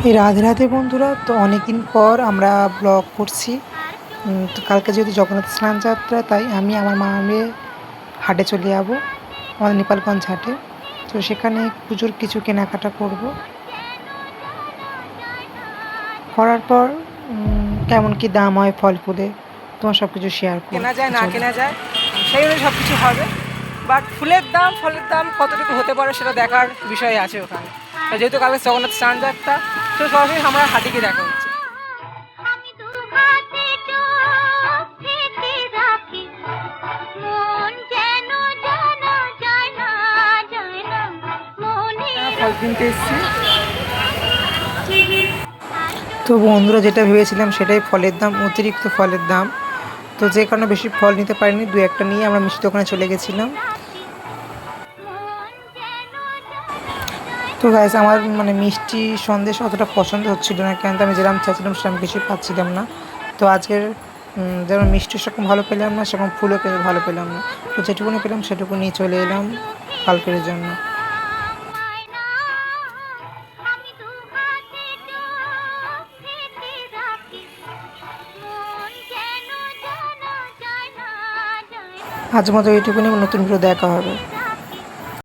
এই রাধে রাধে বন্ধুরা, তো অনেকদিন পর আমরা ব্লগ করছি। তো কালকে যেহেতু জগন্নাথ স্নান যাত্রা, তাই আমি আমার মা মেয়ে হাটে চলে যাব, আমাদের নেপালগঞ্জ হাটে। তো সেখানে পুজোর কিছু কেনাকাটা করব। করার পর কেমন কি দাম হয় ফল ফুলে, তোমার সব কিছু শেয়ার করব। কেনা যায় না কেনা যায় সেই অনুযায়ী সব কিছু হবে। বাট ফুলের দাম ফলের দাম কতটুকু হতে পারে সেটা দেখার বিষয় আছে ওখানে। যেহেতু কালকে জগন্নাথ স্নান যাত্রা, তো সরাসরি আমরা হাটিকে দেখা হচ্ছে। ফল কিনতে এসেছি। তো বন্ধুরা, যেটা ভেবেছিলাম সেটাই, ফলের দাম, অতিরিক্ত ফলের দাম। তো যে কারণে বেশি ফল নিতে পারিনি, দু একটা নিয়ে আমরা মিষ্টি দোকানে চলে গেছিলাম। তো গাইস, আমার মিষ্টি সন্দেশ অতটা পছন্দ হচ্ছিল না, কেন আমি যেরকম চাইছিলাম সেরকম কিছুই পাচ্ছিলাম না। তো আজকের যেমন মিষ্টি সেরকম ভালো পেলাম না, সেরকম ফুলও ভালো পেলাম না। তো যেটুকুনি পেলাম সেটুকু নিয়ে চলে এলাম কালকের জন্য। আজ মতো এইটুকুনি, নতুন ভিডিও দেখা হবে।